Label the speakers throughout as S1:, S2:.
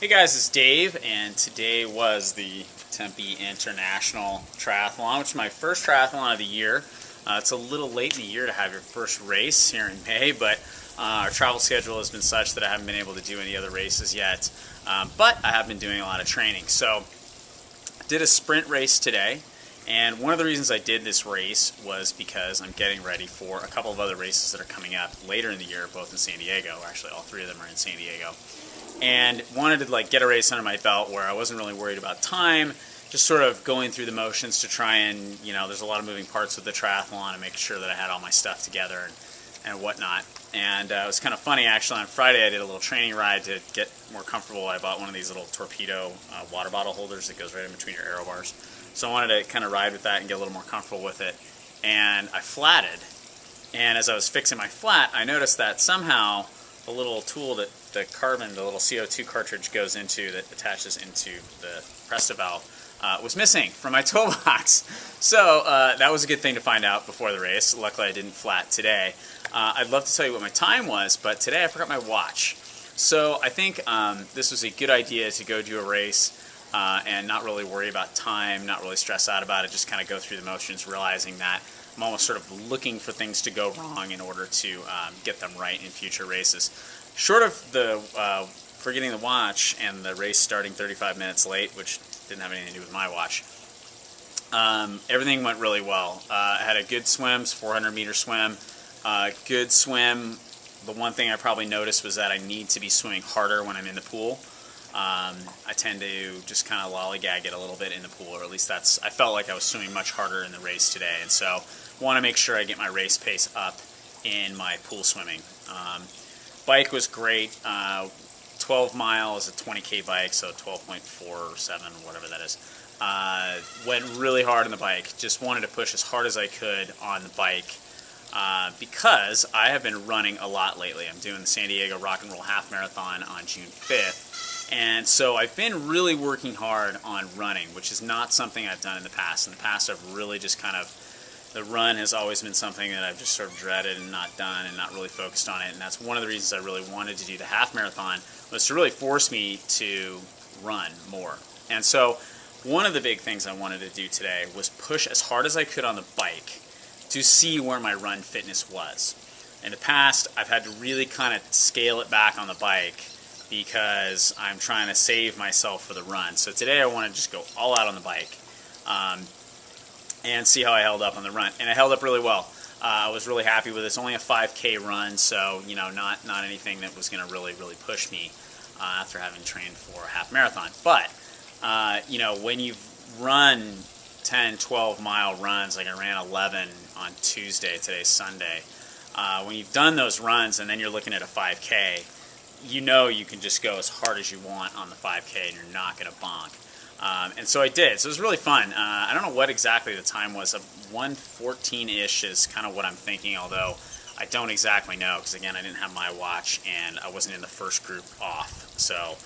S1: Hey guys, it's Dave, and today was the Tempe International Triathlon, which is my first triathlon of the year. It's a little late in the year to have your first race here in May, but our travel schedule has been such that I haven't been able to do any other races yet. But I have been doing a lot of training. So I did a sprint race today, and one of the reasons I did this race was because I'm getting ready for a couple of other races that are coming up later in the year, both in San Diego. Actually, all three of them are in San Diego. And wanted to get a race under my belt where I wasn't really worried about time, just sort of going through the motions to try and, there's a lot of moving parts with the triathlon and making sure that I had all my stuff together and whatnot. And it was kind of funny, actually. On Friday I did a little training ride to get more comfortable. I bought one of these little torpedo water bottle holders that goes right in between your aero bars. So I wanted to kind of ride with that and get a little more comfortable with it. And I flatted. And as I was fixing my flat, I noticed that somehow the little tool that the little CO2 cartridge goes into, that attaches into the Presto valve, was missing from my toolbox. So that was a good thing to find out before the race. Luckily I didn't flat today. I'd love to tell you what my time was, but today I forgot my watch. So I think this was a good idea to go do a race and not really worry about time, not really stress out about it, just kind of go through the motions, realizing that I'm almost sort of looking for things to go wrong in order to get them right in future races. Short of the forgetting the watch and the race starting 35 minutes late, which didn't have anything to do with my watch, everything went really well. I had a good swim, 400-meter swim, good swim. The one thing I probably noticed was that I need to be swimming harder when I'm in the pool. I tend to just kind of lollygag it a little bit in the pool, or at least I felt like I was swimming much harder in the race today, and so want to make sure I get my race pace up in my pool swimming. Bike was great. 12 miles, a 20K bike, so 12.47, whatever that is. Went really hard on the bike. Just wanted to push as hard as I could on the bike because I have been running a lot lately. I'm doing the San Diego Rock and Roll Half Marathon on June 5th. And so I've been really working hard on running, which is not something I've done in the past. In the past, I've really just the run has always been something that I've just sort of dreaded and not done and not really focused on it. And that's one of the reasons I really wanted to do the half marathon, was to really force me to run more. And so one of the big things I wanted to do today was push as hard as I could on the bike to see where my run fitness was. In the past, I've had to really kind of scale it back on the bike because I'm trying to save myself for the run. So today I want to just go all out on the bike and see how I held up on the run. And I held up really well. I was really happy with it. It's only a 5K run, so not anything that was going to really push me after having trained for a half marathon. But when you've run 10, 12-mile runs, like I ran 11 on Tuesday, today's Sunday, when you've done those runs and then you're looking at a 5K, you can just go as hard as you want on the 5K and you're not going to bonk. And so I did. So it was really fun. I don't know what exactly the time was. 1:14-ish is kind of what I'm thinking, although I don't exactly know because, again, I didn't have my watch and I wasn't in the first group off. So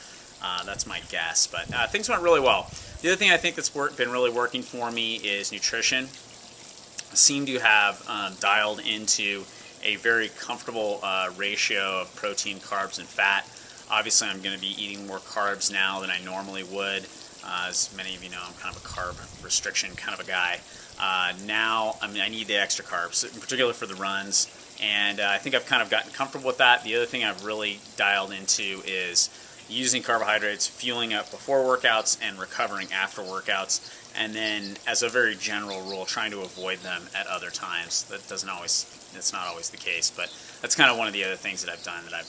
S1: that's my guess. But things went really well. The other thing I think that's been really working for me is nutrition. I seem to have dialed into a very comfortable ratio of protein, carbs, and fat. Obviously, I'm going to be eating more carbs now than I normally would. As many of you know, I'm kind of a carb restriction kind of a guy. Now, I need the extra carbs, in particular for the runs, and I think I've kind of gotten comfortable with that. The other thing I've really dialed into is using carbohydrates, fueling up before workouts, and recovering after workouts, and then, as a very general rule, trying to avoid them at other times. That's not always the case, but that's kind of one of the other things that I've done that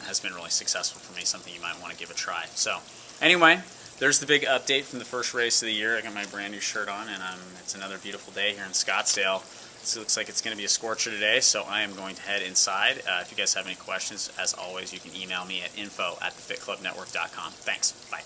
S1: has been really successful for me, something you might want to give a try. So, anyway, there's the big update from the first race of the year. I got my brand new shirt on, and it's another beautiful day here in Scottsdale. It looks like it's going to be a scorcher today, so I am going to head inside. If you guys have any questions, as always, you can email me at info@thefitclubnetwork.com. Thanks. Bye.